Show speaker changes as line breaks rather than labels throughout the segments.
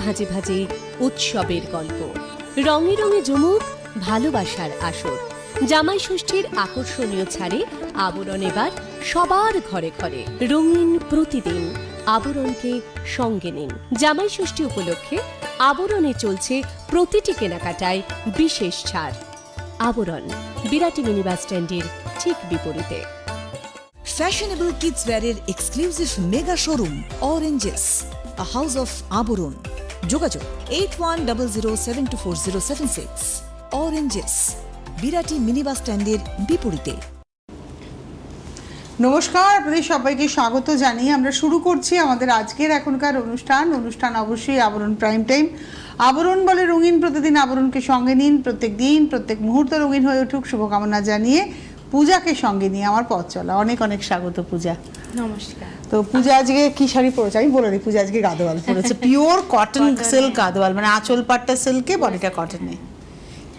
ভাজে ভাজে উৎসবের গল্প, রঙে রঙে জমুক ভালোবাসার আসর। জামাই ষষ্ঠীর আকর্ষণীয় ছাড়ে আবরণ এবার সবার ঘরে ঘরে। রঙিন প্রতিদিন আবরণকে সঙ্গে নিন। জামাই ষষ্ঠী উপলক্ষে আবরণে চলছে প্রতিটি কেনাকাটায় বিশেষ ছাড়। আবরণ, বিরাটি মিনি বাস স্ট্যান্ডের ঠিক বিপরীতে।
ফ্যাশনেবল কিডস ওয়্যারের exclusive mega showroom Oranges, a house of Abaran. যোগাযোগ 8100724076। অরেঞ্জেস, বিরাটি মিনি বাস স্ট্যান্ডের বিপরীতে।
নমস্কার, আপনাদের সবাইকে স্বাগত জানিয়ে আমরা শুরু করছি আমাদের আজকের এখনকার অনুষ্ঠান অবশ্যই আবরণ প্রাইম টাইম। আবরণ বলে রঙিন প্রতিদিন আবরণকে সঙ্গে নিন। প্রত্যেক দিন প্রত্যেক মুহূর্ত রঙিন হয়ে উঠুক শুভকামনা জানিয়ে পূজাকে সঙ্গে নিয়ে আমার পথ চলা। অনেক অনেক স্বাগত পূজা।
নমস্কার।
তো পূজা আজকে কি শাড়ি পরেছে আমি বলে দিই। পূজা আজকে গাদোয়াল পরেছে, পিওর কটন সিল্ক গাদোয়াল, মানে আঁচল পাটটা সিল্কে, বডিটা কটনে।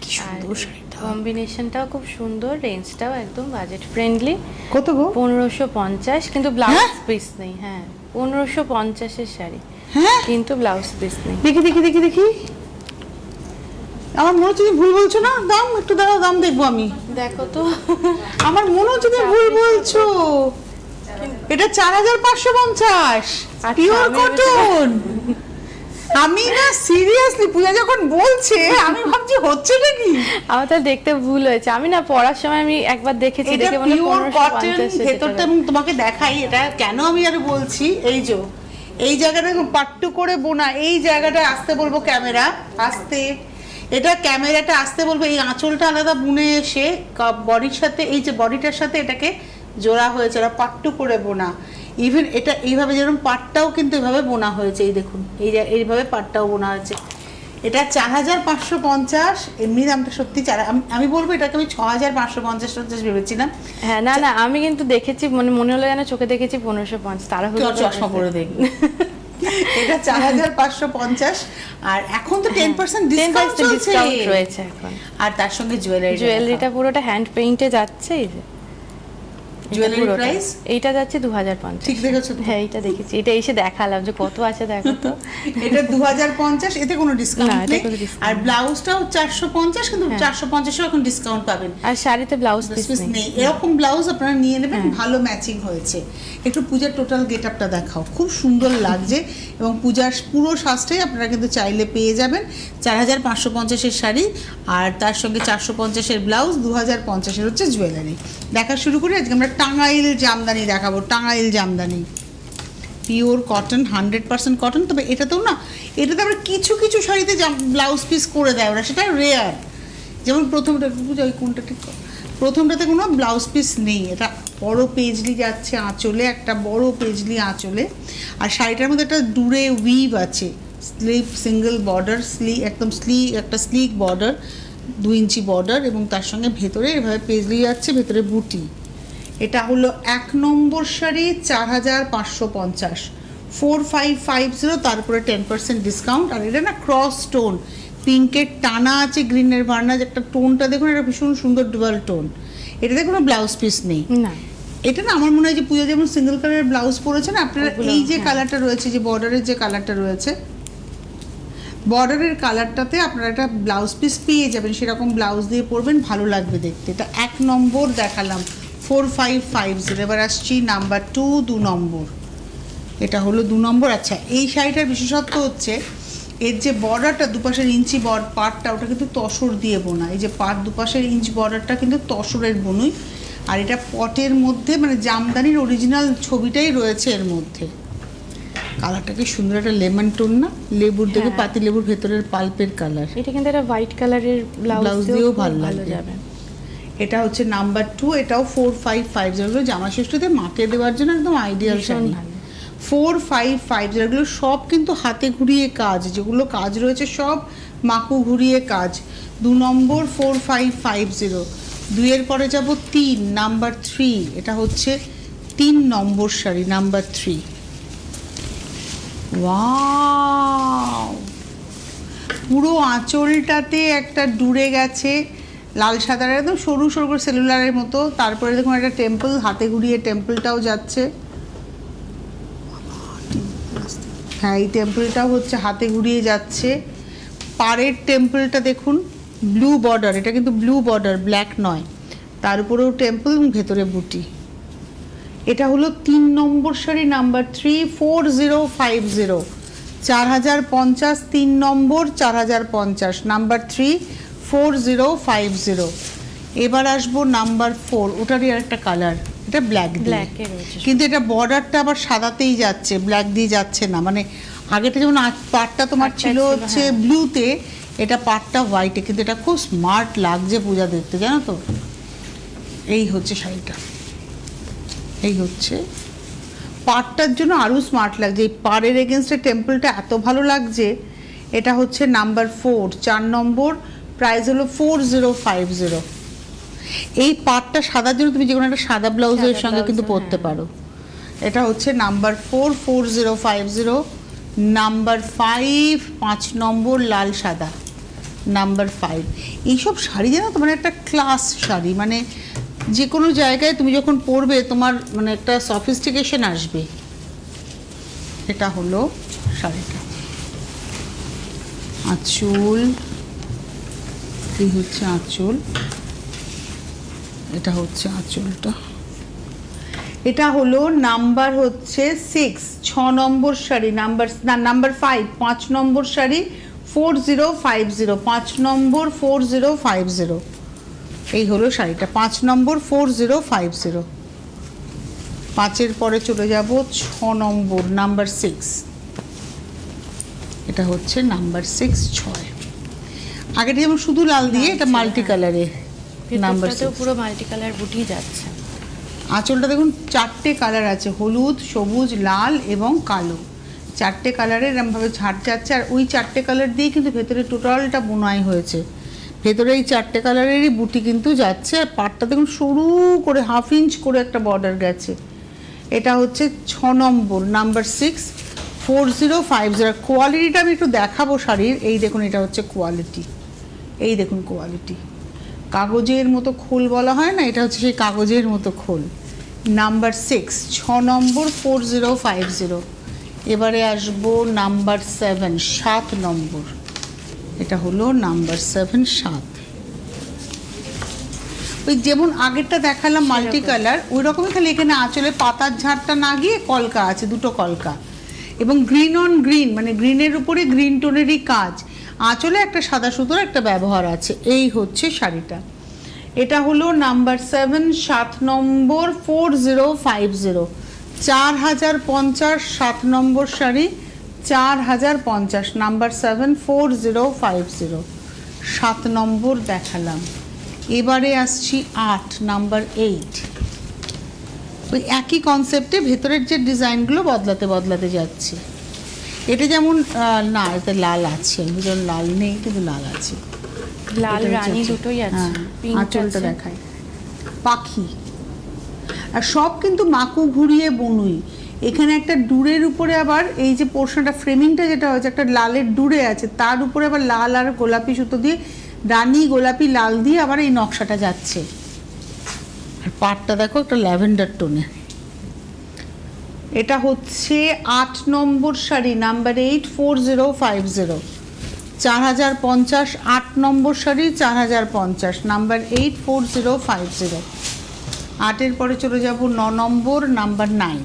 কি সুন্দর শাড়িটা,
কম্বিনেশনটাও খুব সুন্দর, রেঞ্জটাও একদম বাজেট ফ্রেন্ডলি।
কত গো?
1550, কিন্তু ব্লাউজ পিস নেই। হ্যাঁ, 1550 এর শাড়ি,
হ্যাঁ
কিন্তু ব্লাউজ পিস নেই।
দেখি দেখি দেখি দেখি, আমার মনে হচ্ছে ভুল বলছো না। দাম একটু দাঁড়াও, দাম দেখবো আমি।
দেখো তো,
আমার মনে হচ্ছে তুমি ভুল বলছো। এটা 4550 পিওর কটন। আমি না সিরিয়াসলি পূজা যখন বলছে আমি ভাবছি হচ্ছে নাকি।
আমার তো দেখতে ভুল হয়েছে। আমি না পড়ার সময় আমি একবার দেখেছি,
এটা
দেখে মনে
পিওর কটন
1550
ভেতরটা। এবং তোমাকে দেখাই এটা কেন আমি আর বলছি। এই যে এই জায়গাটা পাট্টু করে বোনা, এই জায়গাটা আসতে বলবো ক্যামেরা আসতে, এটা ক্যামেরাটা আসতে বলবো। এই আঁচলটা আলাদা বুনে এসে বডির সাথে, এই যে বডিটার সাথে এটাকে জোড়া হয়েছে, ওরা পাট্টু করে বোনা। ইভেন এটা এইভাবে যেরকম পাটটাও কিন্তু এভাবে বোনা হয়েছে, এই দেখুন এইভাবে পাটটাও বোনা হয়েছে। এটা 4550। এমনি দামটা সত্যি আমি বলবো এটাকে আমি 6550 ভেবেছিলাম।
হ্যাঁ, না না, আমি কিন্তু দেখেছি, মনে হলো যেন চোখে দেখেছি 1550। তারা হলো
চশমা পরে দেখবে। এটা 4550। আর এখন তো 10% ডিসকাউন্ট চলছে
রয়েছে এখন।
আর তার সঙ্গে
জুয়েলারিটা পুরোটা হ্যান্ড পেইন্টে যাচ্ছে। এই যে
জুয়েলারি প্রাইস
এইটা যাচ্ছে 2050।
ঠিক দেখেছো তো?
হ্যাঁ, এইটা দেখেছি, এটা এসে দেখালাম যে কত আছে দেখো তো।
এটা 2050, এতে কোনো ডিসকাউন্ট
না,
নেই।
এতে কোনো discount
আর ব্লাউজটাও 450, কিন্তু 450 এখন ডিসকাউন্ট পাবেন।
আর শাড়িতে ব্লাউজ পিস
নেই। এরকম ব্লাউজ আপনারা নিয়ে নেবেন, ভালো ম্যাচিং হয়েছে। একটু পূজার টোটাল গেটআপটা দেখাও, খুব সুন্দর লাগছে। এবং পূজার পুরো সাজটাই আপনারা কিন্তু চাইলে পেয়ে যাবেন 4550 শাড়ি, আর তার সঙ্গে 450 ব্লাউজ, 2050 হচ্ছে জুয়েলারি। দেখা শুরু করি। আজকে আমরা টাঙ্গাইল জামদানি দেখাবো। Tangail Jamdani pure cotton, 100% cotton. তবে এটাতেও না, এটাতে আবার কিছু কিছু শাড়িতে ব্লাউজ পিস করে দেয় ওরা, সেটা রেয়ার। যেমন প্রথমটা বুঝো, ওই কোনটা ঠিক, প্রথমটাতে কোনো ব্লাউজ পিস নেই। এটা বড় পেজলি যাচ্ছে আঁচলে, একটা বড় পেজলি আঁচলে। আর শাড়িটার মধ্যে একটা দূরে উইভ আছে, স্লিপ সিঙ্গেল বর্ডার, একদম একটা স্লিক বর্ডার, 2 ইঞ্চি বর্ডার, এবং তার সঙ্গে ভেতরে এভাবে পেজলি যাচ্ছে, ভেতরে বুটি। এটা হলো 1 নম্বর শাড়ি, 4550, 4550, তারপরে 10% ডিসকাউন্ট। আর এটা না ক্রস স্টোন, পিঙ্কের টানা আছে, গ্রিনের ভার্না, একটা টোনটা দেখুন, এটা ভীষণ সুন্দর ডুয়াল টোন। এটাতে কোনো ব্লাউজ পিস নেই।
না,
এটা না আমার মনে হয় যে পূজা যেমন সিঙ্গেল কালারের ব্লাউজ পরেছে না আপনারা, এই যে কালারটা রয়েছে, যে বর্ডারের যে কালারটা রয়েছে, বর্ডারের কালারটাতে আপনারা একটা ব্লাউজ পিস পেয়ে যাবেন। সেরকম ব্লাউজ দিয়ে পরবেন, ভালো লাগবে দেখতে। এটা 1 নম্বর দেখালাম, 4550। এবার আসছি নাম্বার 2 নম্বর। এটা হলো 2 নম্বর। আচ্ছা, এই শাড়িটার বিশেষত্ব হচ্ছে এর যে বর্ডারটা, দুপাশের ইঞ্চি পাড়টা, ওটা কিন্তু তসর দিয়ে বোনা। এই যে পাড় দুপাশের ইঞ্চ বর্ডারটা কিন্তু তসরের বুনই। আর এটা পটের মধ্যে, মানে জামদানির অরিজিনাল ছবিটাই রয়েছে এর মধ্যে। কালারটা কি সুন্দর, একটা লেমন টোন না, লেবুর দেখে পাতি লেবুর ভেতরের পাল্পের কালার।
এটা কিন্তু একটা হোয়াইট কালারের ব্লাউজ দিয়েও ভালো যাবে।
এটা হচ্ছে নাম্বার 2। এটাও 4550। জামা ষষ্ঠীতে মাকে দেওয়ার জন্য একদম আইডিয়াল শাড়ি। 4550 এগুলো সব কিন্তু হাতে ঘুরিয়ে কাজ, যেগুলো কাজ রয়েছে সব মাকু ঘুরিয়ে কাজ। 2 নম্বর 4550। 2 এর পরে যাব 3, নাম্বার 3। এটা হচ্ছে 3 নম্বর শাড়ি, নাম্বার 3। ওয়াও, পুরো আঁচলটাতে একটা ডুরে গেছে লাল সাদার, একদম সরু সরু করে সেলুলারের মতো। তারপরে দেখুন একটা টেম্পল, হাতে ঘুরিয়ে টেম্পলটাও যাচ্ছে। হ্যাঁ, এই টেম্পলটাও হচ্ছে হাতে ঘুরিয়ে যাচ্ছে। পাড়ের টেম্পলটা দেখুন, ব্লু বর্ডার, এটা কিন্তু ব্লু বর্ডার, ব্ল্যাক নয়। তার উপরেও টেম্পল এবং ভেতরে বুটি। এটা হলো 3 নম্বর শাড়ি, নাম্বার 34050, 4050, 3 নম্বর 4050, নাম্বার 34050। এবার আসবো নাম্বার 4, ওটারই আর একটা কালার, এটা ব্ল্যাক
Black এ রয়েছে।
কিন্তু এটা বর্ডারটা আবার সাদাতেই যাচ্ছে, ব্ল্যাক দিয়ে যাচ্ছে না। মানে আগেটা যেমন পাটটা তোমার
পাটটা
ছিল
ছিল,
হচ্ছে
হ্যাঁ।
ব্লুতে, এটা পাটটা হোয়াইটে, কিন্তু এটা খুব স্মার্ট লাগছে পূজা দেখতে, জানো তো। এই হচ্ছে শাড়িটা, এই হচ্ছে পাড়টার জন্য আরও স্মার্ট লাগছে। এই পাড়ের এগেনস্টে টেম্পলটা এত ভালো লাগছে। এটা হচ্ছে নাম্বার 4, 4 নম্বর, প্রাইস হলো 4050। এই পাড়টা সাদার জন্য তুমি যে কোনো একটা সাদা ব্লাউজের
সাদা
সঙ্গে কিন্তু
ব্লাউজও,
পরতে
হ্যাঁ।
পারো। এটা হচ্ছে নাম্বার 44050, নাম্বার 5, 5 নম্বর, লাল সাদা, নাম্বার 5। এইসব শাড়ি জানো তো, মানে একটা ক্লাস শাড়ি, মানে যে কোনো জায়গায় তুমি যখন পরবে তোমার মানে একটা সফিস্টিকেশন আসবে। এটা হলো শাড়িটা, আঁচল, এই হচ্ছে আঁচল, এটা হচ্ছে আঁচলটা। এটা হলো নাম্বার হচ্ছে 6, 6 নম্বর শাড়ি, নাম্বার 5, 5 নম্বর শাড়ি, 4050, 5 নম্বর 4050। এই হলো শাড়িটা, 5 নম্বর 4050। 5-এর পরে চলে যাব 6 নম্বর, নাম্বার 6। এটা হচ্ছে নাম্বার 6, 6। আগেটা যেমন শুধু লাল দিয়ে, এটা মাল্টি কালারে, নাম্বার
ভেতরটাতেও
6।
পুরো মাল্টি কালার বুটি যাচ্ছে।
আঁচলটা দেখুন 4টে কালার আছে, হলুদ, সবুজ, লাল এবং কালো। 4টে কালারের এরমভাবে ঝাড় যাচ্ছে। আর ওই 4টে কালার দিয়ে কিন্তু ভেতরে টোটালটা বোনাই হয়েছে। ভেতরে এই 4টে কালারেরই বুটি কিন্তু যাচ্ছে। আর পাটটা দেখুন সরু করে 1/2 ইঞ্চ করে একটা বর্ডার গেছে। এটা হচ্ছে 6 নম্বর, নাম্বার 6, 4050। কোয়ালিটিটা আমি একটু দেখাবো শাড়ির। এই দেখুন, এটা হচ্ছে কোয়ালিটি, এই দেখুন কোয়ালিটি। কাগজের মতো খোল বলা হয় না, এটা হচ্ছে সেই কাগজের মতো খোল। নাম্বার 6, 6 নম্বর, 4050। এবারে আসবো নাম্বার 7, 7 নম্বর। এটা হলো নাম্বার 7, 7। ওই যেমন আগেরটা দেখালাম মাল্টি কালার, ওই রকমই, খালি এখানে আঁচলে পাতার ঝাড়টা না গিয়ে কলকা আছে, দুটো কলকা, এবং গ্রিন অন গ্রিন, মানে গ্রিনের উপরে গ্রিন টোনেরই কাজ। আঁচলে একটা সাদা সুতোর একটা ব্যবহার আছে। এই হচ্ছে শাড়িটা। এটা হলো নাম্বার 7, 7 নম্বর, 4050, 4050, 7 নম্বর শাড়ি, 4050, নাম্বার 7, 4050। 7 নম্বর দেখালাম। এবারে আসছি 8, নাম্বার 8। ওই একই কনসেপ্টে ভেতরের যে ডিজাইনগুলো বদলাতে যাচ্ছে। এটা যেমন না, এতে লাল আছে, যেমন লাল নেই কিন্তু লাল আছে।
লাল
এটা হচ্ছে
রানী
আঁচল।
দুটোই আছে,
হ্যাঁ,
পিঙ্ক
আঁচলটা
আছে।
দেখায়, পাখি। আর সব কিন্তু মাকু ঘুরিয়ে বনুই। এখানে একটা ডুরের উপরে আবার এই যে পোর্শনটা, ফ্রেমিংটা যেটা হয়েছে, একটা লালের ডুরে আছে, তার উপরে আবার লাল আর গোলাপি সুতো দিয়ে, রানী, গোলাপি, লাল দিয়ে আবার এই নকশাটা যাচ্ছে। আর পাটটা দেখো একটা ল্যাভেন্ডার টোনে। এটা হচ্ছে 8 নম্বর শাড়ি, নাম্বার 8, 4050, 4050, 8 নম্বর শাড়ি, 4050, নাম্বার 8, 4050। 8-এর পরে চলে যাব 9 নম্বর, নাম্বার 9।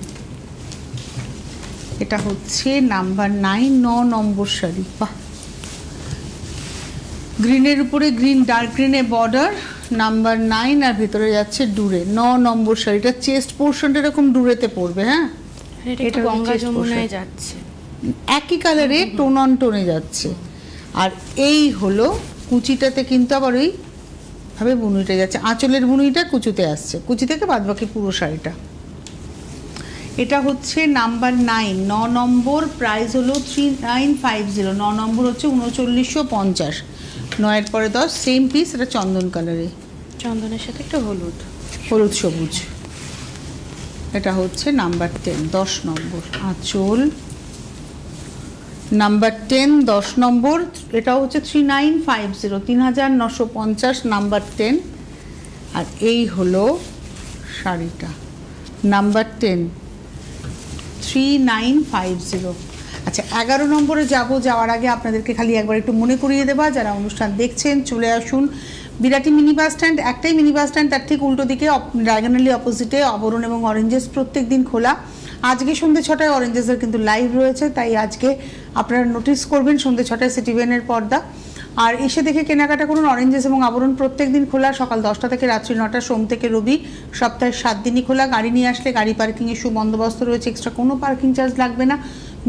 এটা হচ্ছে নাম্বার 9, 9 নম্বর শাড়ি। বাহ, গ্রিনের উপরে গ্রিন, ডার্ক গ্রিনে বর্ডার, নাম্বার 9, আর ভেতরে যাচ্ছে ডুরে। 9 নম্বর শাড়িটা চেস্ট পোর্শনটা এরকম ডুরেতে পড়বে। হ্যাঁ,
এটা
এটা
একটু গঙ্গা
হচ্ছে
যমুনায়
পোশাক।
যাচ্ছে।
একই কালারে টোন অন টোনে যাচ্ছে। আর এই হলো কুচিটাতে কিন্তু আবার ওই ভাবে বুনুইটা যাচ্ছে, আঁচলের বুনুইটা কুচুতে আসছে, কুচি থেকে বাদবাকি পুরো শাড়িটা। এটা হচ্ছে নাম্বার 9, 9 নম্বর, প্রাইস হলো 3950। 9 নম্বর হচ্ছে 3950। 9-এর পরে 10, সেম পিস, এটা চন্দন কালারে,
চন্দনের সাথে একটু হলুদ।
হলুদ সবুজ। এটা হচ্ছে নাম্বার 10, 10 নম্বর, আঁচল, নাম্বার 10, 10 নম্বর। এটা হচ্ছে 3950, 3950, নাম্বার 10। আর এই হলো শাড়িটা, নাম্বার 10, 3950। আচ্ছা 11 নম্বরে যাওয়ার আগে আপনাদেরকে খালি একবার একটু মনে করিয়ে দেওয়া, যারা অনুষ্ঠান দেখছেন চলে আসুন বিরাটি মিনি বাস স্ট্যান্ড, একটাই মিনি বাস স্ট্যান্ড, তার ঠিক উল্টো দিকে ডায়াগোনালি অপোজিটে আবরণ এবং অরেঞ্জেস প্রত্যেক দিন খোলা। আজকে সন্ধ্যে 6টায় অরেঞ্জেসের কিন্তু লাইভ রয়েছে, তাই আজকে আপনারা নোটিস করবেন সন্ধ্যে 6টায় সিটিভেনের পর্দা, আর এসে দেখে কেনাকাটা করুন। অরেঞ্জেস এবং আবরণ প্রত্যেক দিন খোলা, সকাল 10টা থেকে রাত্রি 9টা, সোম থেকে রবি, সপ্তাহে 7 দিনই খোলা। গাড়ি নিয়ে আসলে গাড়ি পার্কিংয়ের সুবন্দোবস্ত রয়েছে, এক্সট্রা কোনো পার্কিং চার্জ লাগবে না।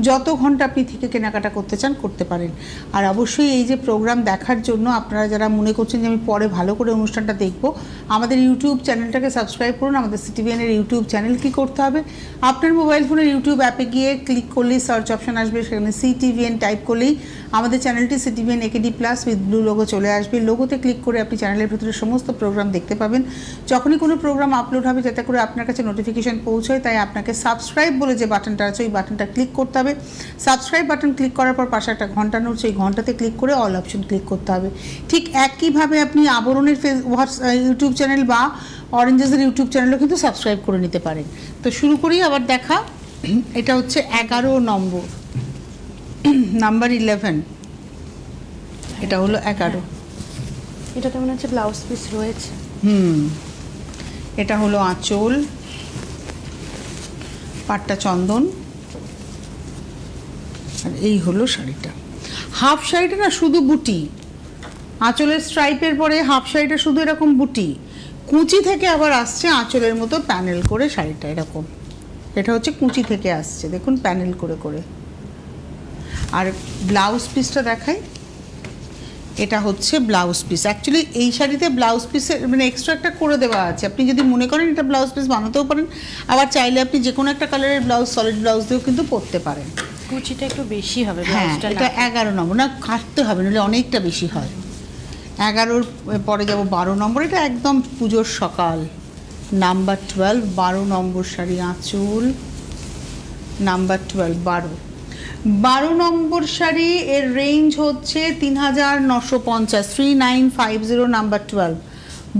যত ঘন্টা আপনি থেকে কেনাকাটা করতে চান করতে পারেন। আর অবশ্যই এই যে প্রোগ্রাম দেখার জন্য আপনারা যারা মনে করছেন যে আমি পরে ভালো করে অনুষ্ঠানটা দেখব, আমাদের ইউটিউব চ্যানেলটাকে সাবস্ক্রাইব করুন। আমাদের সিটিভিএনের ইউটিউব চ্যানেল কী করতে হবে, আপনার মোবাইল ফোনের ইউটিউব অ্যাপে গিয়ে ক্লিক করলেই সার্চ অপশন আসবে, সেখানে সিটিভিএন টাইপ করলেই আমাদের চ্যানেলটি CTVN AKD plus with blue logo চলে আসবে। লোগোতে ক্লিক করে আপনি চ্যানেলের ভিতরে সমস্ত প্রোগ্রাম দেখতে পাবেন। যখনই কোনো প্রোগ্রাম আপলোড হবে যাতে করে আপনার কাছে নোটিফিকেশন পৌঁছয়, তাই আপনাকে সাবস্ক্রাইব বলে যে বাটনটা আছে ওই বাটনটা ক্লিক করতে হবে। সাবস্ক্রাইব বাটন ক্লিক করার পর পাশে একটা ঘন্টা নড়ছে, ওই ঘন্টাতে ক্লিক করে অল অপশন ক্লিক করতে হবে। ঠিক একইভাবে আপনি আবরণের ইউটিউব চ্যানেল বা অরেঞ্জেসের ইউটিউব চ্যানেলও কিন্তু সাবস্ক্রাইব করে নিতে পারেন। তো শুরু করি আবার দেখা। এটা হচ্ছে 11 নম্বর, নাম্বার 11, এটা হলো 11।
এটাতে মনে হচ্ছে ব্লাউজ পিস রয়েছে।
এটা হলো আঁচল, পাটটা চন্দন, আর এই হলো শাড়িটা। হাফ শাড়িটা না শুধু বুটি, আঁচলের স্ট্রাইপের পরে হাফ শাড়িটা শুধু এরকম বুটি, কুচি থেকে আবার আসছে আঁচলের মতো প্যানেল করে শাড়িটা এরকম। এটা হচ্ছে কুচি থেকে আসছে, দেখুন প্যানেল করে করে। আর ব্লাউজ পিসটা দেখাই, এটা হচ্ছে ব্লাউজ পিস। অ্যাকচুয়ালি এই শাড়িতে ব্লাউজ পিসের মানে এক্সট্রা একটা করে দেওয়া আছে, আপনি যদি মনে করেন এটা ব্লাউজ পিস বানাতেও পারেন, আবার চাইলে আপনি যে কোনো একটা কালারের ব্লাউজ, সলিড ব্লাউজ দিয়েও কিন্তু পরতে পারেন।
কুচিটা একটু বেশি হবে
হ্যাঁ,
ব্লাউজটা।
এটা 11 নম্বর, না কাটতে হবে নাহলে অনেকটা বেশি হয়। 11-র পরে যাব 12 নম্বর, এটা একদম পুজোর সকাল, নাম্বার 12, 12 নম্বর শাড়ি, আঁচল, নাম্বার 12, 12 নম্বর শাড়ি। এর রেঞ্জ হচ্ছে 3950, 3950, নাম্বার 12,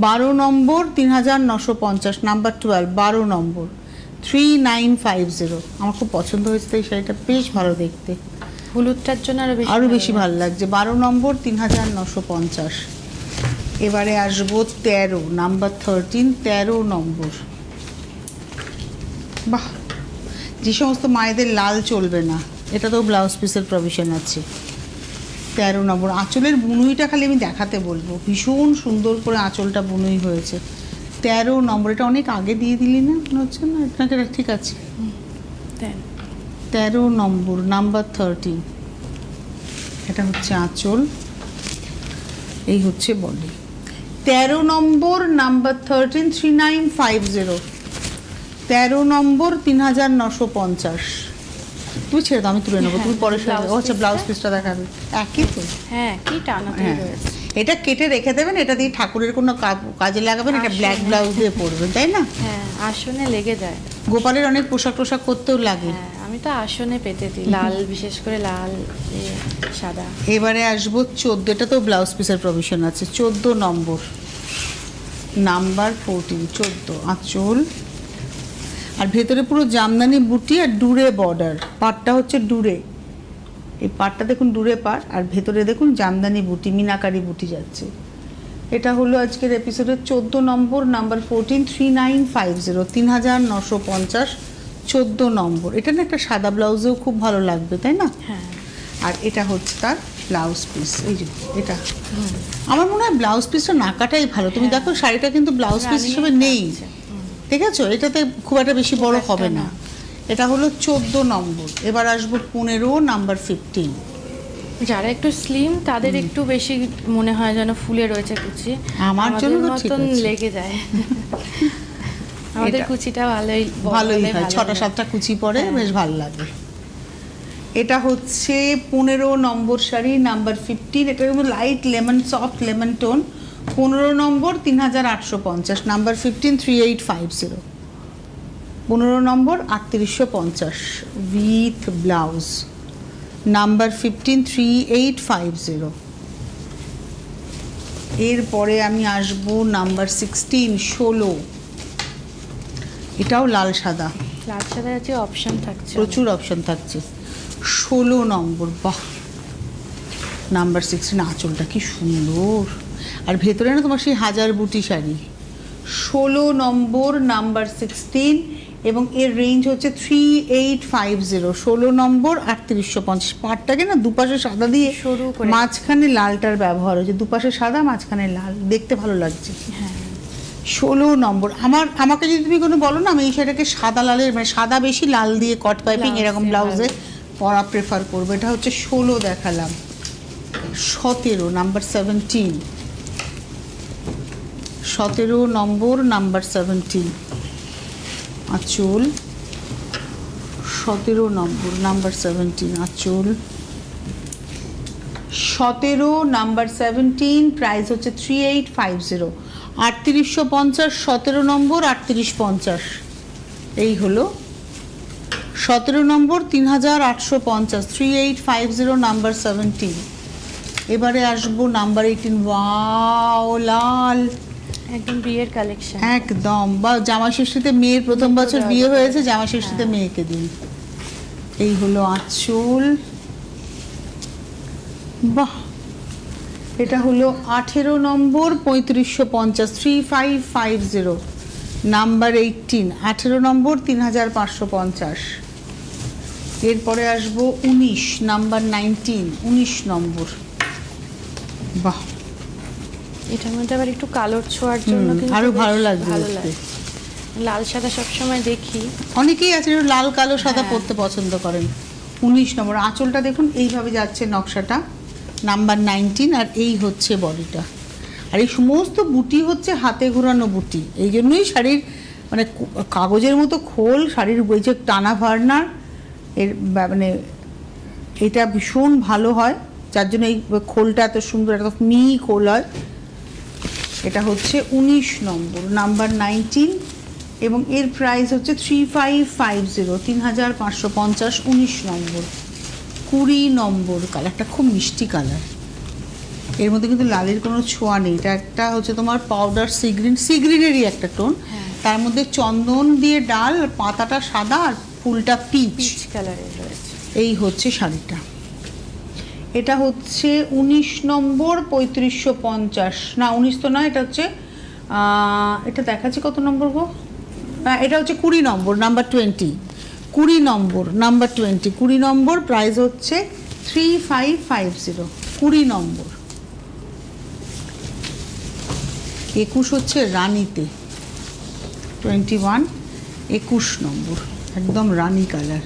12 নম্বর 3950, নাম্বার 12, 12 নম্বর 3950। আমার খুব পছন্দ হয়েছে, এই শাড়িটা বেশ ভালো দেখতে,
হলুদটার জন্য
আরও বেশি ভালো লাগছে। 12 নম্বর 3950। এবারে আসবো 13, নাম্বার 13, 13 নম্বর। বাহ, যে সমস্ত মায়েদের লাল চলবে না, এটা তো ব্লাউজ পিসের প্রভিশন আছে। 13 নম্বর, আঁচলের বুনুইটা খালি আমি দেখাতে বলবো, ভীষণ সুন্দর করে আঁচলটা বুনুই হয়েছে। 13 নম্বর, এটা অনেক আগে দিয়ে দিলি না মনে হচ্ছে না, আপনাকে ঠিক আছে। 13 নম্বর, নাম্বার 13, এটা হচ্ছে আঁচল, এই হচ্ছে বডি। 13 নম্বর, নাম্বার 13, 3950, 13 নম্বর 3950। তুমি ছেড়ে দাও, আমি তুলে নেবো, তুমি পরে সাজাবে। ও আচ্ছা, ব্লাউজ পিসটা দেখাবে, একই তো।
হ্যাঁ, কি টানাতে
হ্যাঁ,
রয়েছে।
এটা কেটে রেখে দেবেন, এটা দিয়ে ঠাকুরের কোনো কাজে লাগাবেন, এটা ব্ল্যাক ব্লাউজ দিয়ে পরবেন, তাই না?
হ্যাঁ, আসনে লেগে যায়।
গোপালের অনেক পোশাক টোশাক করতেও লাগে।
হ্যাঁ, আমি তো আসনে পেতে দিই লাল, বিশেষ করে লাল, সাদা।
এবারে আসবো 14, এটা তো ব্লাউজ পিসের প্রভিশন আছে। 14 নম্বর, নাম্বার 14, 14, আঁচল, আর ভেতরে পুরো জামদানি বুটি আর ডুরে বর্ডার। পাটটা হচ্ছে ডুরে, এই পাটটা দেখুন ডুরে পাট, আর ভেতরে দেখুন জামদানি বুটি, মিনাকারি বুটি যাচ্ছে। এটা হলো আজকের এপিসোডের 14 নম্বর, নাম্বার 14, 3950, 3950, 14 নম্বর। এটা না একটা সাদা ব্লাউজেও খুব ভালো লাগবে, তাই না?
হ্যাঁ।
আর এটা হচ্ছে তার ব্লাউজ পিস, এই যে এটা। আমার মনে হয় ব্লাউজ পিসটা না কাটাই ভালো। তুমি দেখো শাড়িটা কিন্তু ব্লাউজ পিস হিসেবে নেই, ঠিক আছে? এটাতে খুব একটা বেশি বড় হবে না। এটা হলো 14 নম্বর। এবার আসবো 15, নাম্বার 15।
যারা একটু স্লিম তাদের একটু বেশি মনে হয় যেন ফুলে রয়েছে কুচি,
আমার জন্য তো ঠিক
মতন
আছে।
লেগে যায়। আমাদের
এটা
কুচিটা ভালোই
ভালোই হয়, 6টা-7টা কুচি পরে বেশ ভালো লাগে। এটা হচ্ছে 15 নম্বর শাড়ি, নাম্বার 15। এটা কিন্তু light lemon, soft lemon tone. 15 number 3850, number 15, 3850। 15 number 3850 with blouse, number 15, 3850। এরপরে আমি আসবো নাম্বার 16, 16। এটাও লাল সাদা,
লাল সাদা আছে, অপশন থাকছে।
প্রচুর অপশন থাকছে। 16 নম্বর, বাহ, নাম্বার 16, আঁচলটা কি সুন্দর, আর ভেতরে না তোমার সেই হাজার বুটি শাড়ি। 16 নম্বর, নাম্বার 16, এবং এর রেঞ্জ হচ্ছে 3850। 16 নম্বর 3850। পাটটাকে না দুপাশে সাদা দিয়ে
সরু করে।
মাঝখানে লালটার ব্যবহার হয়েছে, দুপাশে সাদা মাঝখানে লাল, দেখতে ভালো লাগছে।
হ্যাঁ
16 নম্বর। আমাকে যদি তুমি কোনো বলো না, আমি এই শাড়িটাকে সাদা লালের, মানে সাদা বেশি লাল দিয়ে কট পাইপিং
Blouse
এরকম
দিয়ে
ব্লাউজে
ভালো।
পরা প্রেফার করবো। এটা হচ্ছে 16 দেখালাম। 17 নাম্বার 17। 17 নম্বর, নাম্বার 17, আঁচল। 17 নম্বর, নাম্বার 17, আঁচল। 17 নাম্বার 17, প্রাইস হচ্ছে 3850। 3850, 17 নম্বর 3850। এই হলো 17 নম্বর, 3850, 3850, নাম্বার 17। এবারে আসবো নাম্বার 18। ওয়াও, লাল
একদম বিয়ের কালেকশন।
একদম, বা জামা ষষ্ঠীতে মেয়ের প্রথম বছর বিয়ে হয়েছে, জামা ষষ্ঠীতে মেয়েকে দিন। এই হলো আঁচল, বাহ। এটা হলো 18 নম্বর, 3550, 3550, নাম্বার 18। 18 নম্বর, 3550। এরপরে আসবো 19 নাম্বার 19, 19 নম্বর, বাহ,
এটার মধ্যে আবার একটু কালোর ছোঁয়ার জন্য কিন্তু
আরো
বেশ
ভালো লাগবে
ভালো
দেখতে।
লাগে। লাল সাদা সবসময় দেখি।
অনেকেই আছে একটু লাল কালো সাদা
হ্যাঁ।
পরতে পছন্দ করেন। 19 নম্বর, আঁচলটা দেখুন এইভাবে যাচ্ছে নকশাটা, নাম্বার 19, আর এই হচ্ছে বডিটা। আর এই সমস্ত বুটি হচ্ছে হাতে ঘোরানো বুটি, এই জন্যই শাড়ির মানে কাগজের মতো খোল, শাড়ির ওই যে টানা ভার্নার এর মানে এটা ভীষণ ভালো হয়, যার জন্য এই খোলটা এত সুন্দর, এত মিহি খোল হয়। এটা হচ্ছে 19 নম্বর, নাম্বার 19, এবং এর প্রাইস হচ্ছে 3550, 3550, 19 নম্বর। 20 নম্বর, কালারটা খুব মিষ্টি কালার, এর মধ্যে কিন্তু লালের কোনো ছোঁয়া নেই। এটা একটা হচ্ছে তোমার পাউডার সি গ্রিনেরই একটা টোন, তার মধ্যে চন্দন দিয়ে ডাল, পাতাটা সাদা আর ফুলটা পিচ।
পিচ কালারের রয়েছে।
এই হচ্ছে শাড়িটা। এটা হচ্ছে 19 নম্বর, 3550, না 19 তো নয়, এটা হচ্ছে এটা দেখাচ্ছে কত নম্বর গো, এটা হচ্ছে 20 নম্বর, নাম্বার 20, 20 নম্বর, নাম্বার 20, 20 নম্বর, প্রাইস হচ্ছে 3550, 20 নম্বর। 21 হচ্ছে রানীতে, 21, 21 নম্বর, একদম রানী কালার।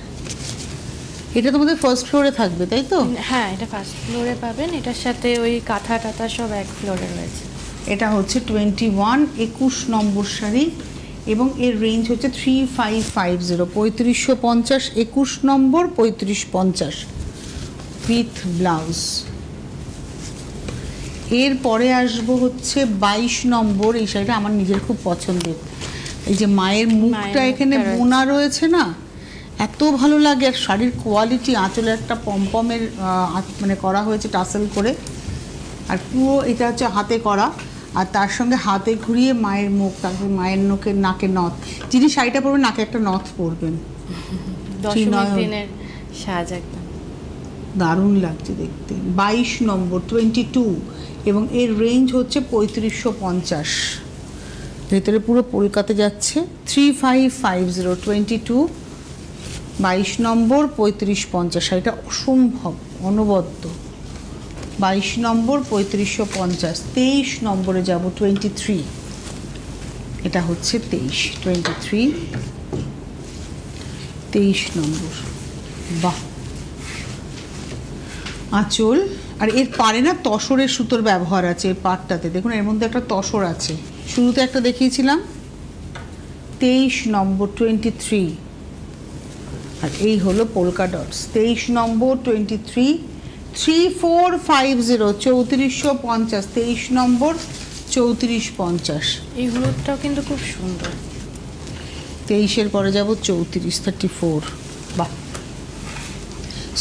এটা তোমাদের ফার্স্ট ফ্লোরে থাকবে তাই তো?
হ্যাঁ এটা ফার্স্ট ফ্লোরে পাবেন, এটার সাথে ওই কাঁথা টাথা সব এক ফ্লোরে রয়েছে।
এটা হচ্ছে 21, 21 নম্বর শাড়ি, এবং এর রেঞ্জ হচ্ছে 3550, 3550, 21 নম্বর, 3550, উইথ ব্লাউজ। এরপরে আসবো হচ্ছে 22 নম্বর, এই শাড়িটা আমার নিজের খুব পছন্দের। এই যে মায়ের মুখটা এখানে
মুখটা
বোনা রয়েছে না, এত ভালো লাগে। আর শাড়ির কোয়ালিটি, আঁচলে একটা পমপমের মানে করা হয়েছে টাসেল করে, আর পুরো এটা হচ্ছে হাতে করা, আর তার সঙ্গে হাতে ঘুরিয়ে মায়ের মুখ, তারপরে মায়ের নাকে নথ। যিনি শাড়িটা পরবেন নাকে একটা নথ পরবেন,
দশমীর
নয়ন।
দিনের সাজ একদম
দারুণ লাগছে দেখতে। 22 নম্বর, 22, এবং এর রেঞ্জ হচ্ছে 3550, ভেতরে পুরো কলকাতা যাচ্ছে। 3550, 22, 22 নম্বর, 3550, শাড়িটা অসম্ভব অনবদ্য। 22 নম্বর, 3550। 23 নম্বরে যাব, 23, এটা হচ্ছে 23, 23 নম্বর, বাহ। আঁচল, আর এর পাড়ে না তসরের সুতোর ব্যবহার আছে, এর পাড়টাতে দেখুন, এর মধ্যে একটা তসর আছে, শুরুতে একটা দেখিয়েছিলাম। 23 নম্বর, 23, আর এই হলো পোলকা ডটস। 23 নম্বর, 23, 3450, 3450, 23 নম্বর, 3450।
এই হলুদটাও কিন্তু খুব সুন্দর।
23-এর পরে যাব 34, 34, বাহ,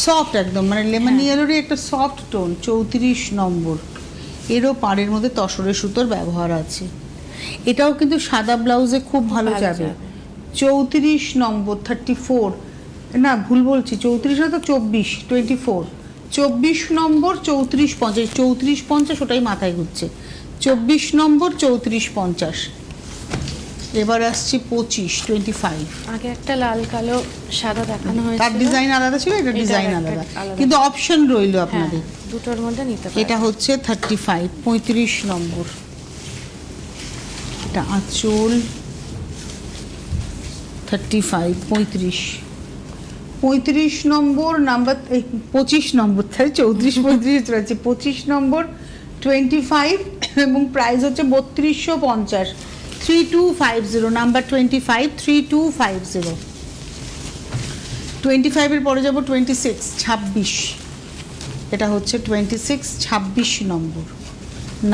সফট একদম, মানে লেমন ইয়েলোরই একটা সফট টোন। 34 নম্বর, এরও পাড়ের মধ্যে তসরের সুতোর ব্যবহার আছে। এটাও কিন্তু সাদা ব্লাউজে খুব ভালো
ভালো
যাবে।
যাবে।
34 নম্বর, 34, না ভুল বলছি, 34 না তো 24, 24, 24 নম্বর 3450, 3450 ওটাই মাথায় ঘুরছে, 24 নম্বর 3450। এবার আসছি 25, 25।
আগে একটা লাল কালো সাদা দেখানো হয়েছিল,
তার ডিজাইন আলাদা ছিল, এটা ডিজাইন
একটা
আলাদা,
আলাদা।
কিন্তু অপশন রইলো
হ্যাঁ
আপনাদের।
দুটোর মধ্যে নিতে পারেন।
এটা হচ্ছে 35, 35 নম্বর। এটা আঁচল 35, 35 নম্বর নাম্বার, 25 নম্বর, তাই 34 35 রয়েছে, 25 নম্বর 25 এবং প্রাইস হচ্ছে 3250, 3250 নাম্বার 25, 3250। 25 এর পরে যাব 26, 26। এটা হচ্ছে 26, 26 নম্বর,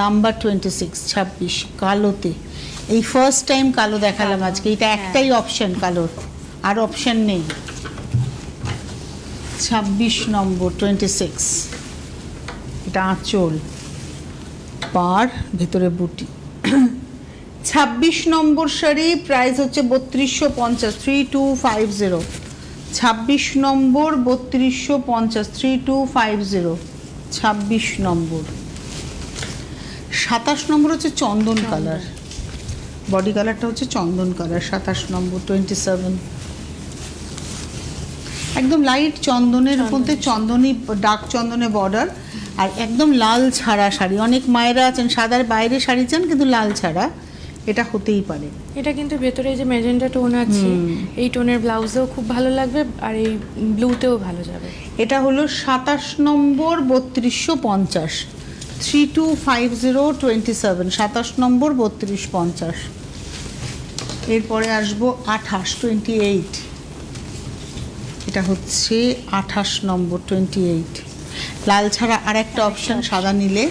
নাম্বার 26, 26 কালোতে। এই ফার্স্ট টাইম কালো দেখালাম আজকে, এটা একটাই অপশন কালোর, আর অপশন নেই। 26 নম্বর 26, এটা আঁচল, পার, ভেতরে বুটি। 26 নম্বর শাড়ি প্রাইস হচ্ছে 3250, 3250। 26 নম্বর 3250, 3250, 26 নম্বর। 27 নম্বর হচ্ছে চন্দন কালার, বডি কালারটা হচ্ছে চন্দন কালার। 27 নম্বর 27, একদম লাইট চন্দনের মধ্যে চন্দনী, ডার্ক চন্দনে বর্ডার, আর একদম লাল ছাড়া শাড়ি। অনেক মায়েরা আছেন সাদার বাইরে শাড়ি চান কিন্তু লাল ছাড়া, এটা হতেই পারে।
এটা কিন্তু ভেতরে যে মেজেন্টা টোন আছে, এই টোনের ব্লাউজেও খুব ভালো লাগবে, আর এই ব্লুতেও ভালো যাবে।
এটা হলো 27 নম্বর 3250, 3250, 27, 27 নম্বর 3250। এরপরে আসবো 28, 28। এটা হচ্ছে 28 নম্বর 28, লাল ছাড়া আর একটা অপশন সাদা নিলে।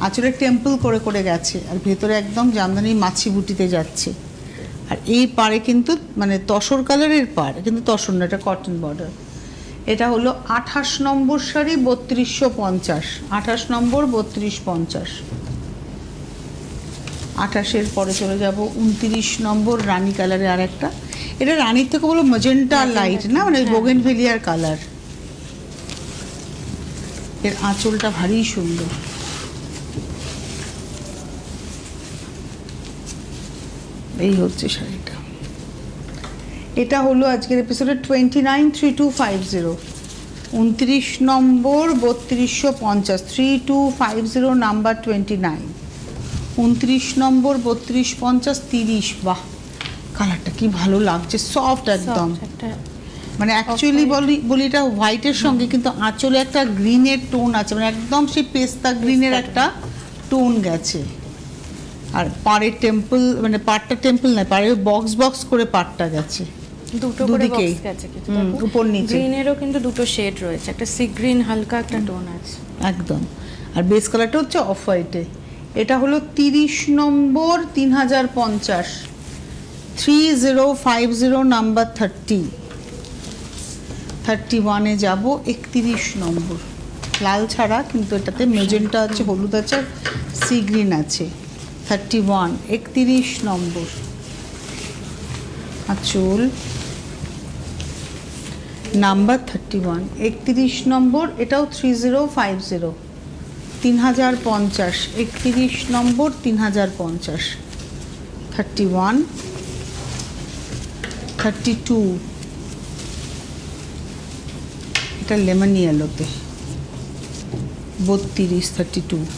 আঁচলে টেম্পল করে করে গেছে, আর ভেতরে একদম জামদানি মাছি বুটিতে যাচ্ছে। আর এই পাড়ে কিন্তু মানে তসর কালারের পাড়, কিন্তু তসর না, এটা কটন বর্ডার। এটা হলো 28 নম্বর শাড়ি 3250, 28 নম্বর 3250। 28-এর পরে চলে যাব 29 নম্বর রানী কালারের আর একটা। এটা রানীর থেকে বলো ম্যাজেন্টা লাইট না, মানে বোগেনভেলিয়ার কালার। এর আঁচলটা ভারী সুন্দর। এই হচ্ছে শাড়িটা। এটা হলো আজকের এপিসোডে 29, 3250, 29 নম্বর 3250, 3250 নাম্বার 29, 29 নম্বর 3250, 30। বাহ, কালারটা কি ভালো লাগছে, সফট একদম।
Soft একটা
মানে অ্যাকচুয়ালি বলি এটা হোয়াইটের সঙ্গে কিন্তু আঁচলে একটা গ্রিনের টোন আছে, মানে একদম সেই পেস্তা গ্রিনের একটা টোন গেছে। আর পাড়ের টেম্পল, মানে পাড়টা টেম্পল নয়, পাড়ের বক্স বক্স করে পাড়টা গেছে,
দুটো করে
দুদিকেই।
বক্স গেছে কিন্তু
উপর নিচে
গ্রিনেরও কিন্তু দুটো শেড রয়েছে, একটা সি গ্রিন হালকা একটা টোন আছে
একদম, আর বেস কালারটা হচ্ছে অফ হোয়াইটে। এটা হলো 30 নম্বর 3050, 3050 নাম্বার 30। 31-এ যাব 31 নম্বর, লাল ছাড়া কিন্তু এটাতে মেজেন্টা আছে, হলুদ আছে, সি গ্রিন আছে। 31, 31 নম্বর আঁচল, নাম্বার 31, 31 নম্বর। এটাও 3050, 3050, 31 নম্বর 3050। 31, 32, এটা লেমন ইয়েলোতে 32, 32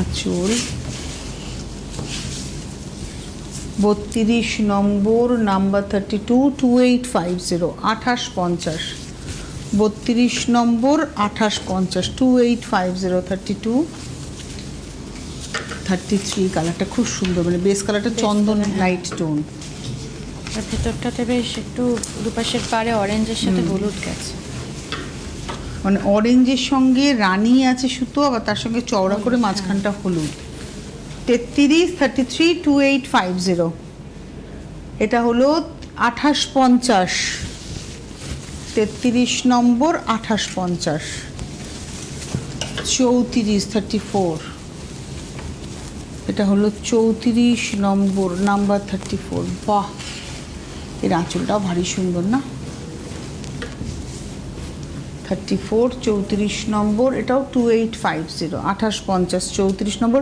আঁচল, 32 নম্বর নাম্বার 32, 2850, 2850, 32 নম্বর 2850, 2850, 32, 33। কালারটা খুব সুন্দর, মানে বেস কালারটা চন্দন লাইট টোন।
আর ভেতরটাতে বেশ একটু দুপাশের পাড়ে অরেঞ্জের সাথে হলুদ গেছে,
মানে অরেঞ্জের সঙ্গে রানী আছে সুতো, আবার তার সঙ্গে চওড়া করে মাঝখানটা হলুদ। 33, 33, 2850। এটা হলো 2850, 33 নম্বর 2850। 34, 34। এটা হলো 34 নম্বর নাম্বার 34। বাহ, এর আঁচলটাও ভারী সুন্দর না, 34 34 নম্বর, এটাও 2850 2850 34 নম্বর।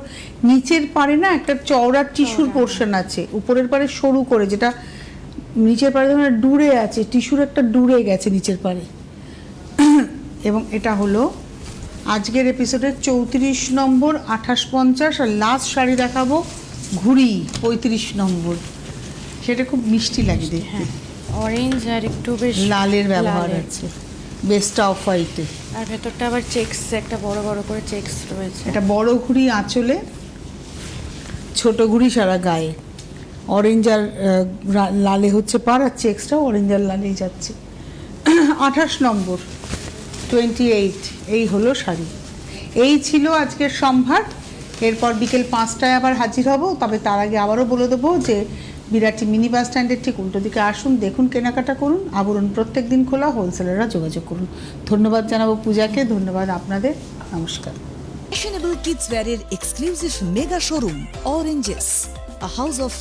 নিচের পারে না একটা চওড়া টিস্যুর পোর্শন আছে, উপরের পারে সরু করে, যেটা নিচের পারে ধরুন ডুরে আছে, টিস্যুর একটা ডুরে গেছে নিচের পারে। এবং এটা হলো আজকের এপিসোডের 34 নম্বর 2850। আর লাস্ট শাড়ি দেখাবো ঘুড়ি 35 নম্বর, সেটা খুব মিষ্টি লাগে দেখতে,
হ্যাঁ অরেঞ্জ আর একটু বেশ
লালের ব্যবহার
লালের।
আছে, বেস্ট অফ হোয়াইটে।
আর ভেতরটা আবার চেকস, একটা বড় বড় করে চেকস রয়েছে।
এটা বড় ঘুড়ি আঁচলে, ছোট ঘুড়ি সারা গায়ে, অরেঞ্জ আর লালে হচ্ছে পার, আর চেক্সটাও অরেঞ্জ আর লালেই যাচ্ছে। 28 নম্বর 28, এই হলো শাড়ি। এই ছিল আজকের সম্ভার। এরপর বিকেল 5টায় আবার হাজির হব, তবে তার আগে আবারও বলে দেবো যে বিরাটি মিনি বাস স্ট্যান্ডের ঠিক উল্টো দিকে আসুন, দেখুন, কেনাকাটা করুন। আবরণ প্রত্যেক দিন খোলা, হোলসেলাররা যোগাযোগ করুন। ধন্যবাদ জানাবো পূজাকে, ধন্যবাদ আপনাদের, নমস্কার।
Fashionable kids wear এর exclusive mega showroom Oranges, a house of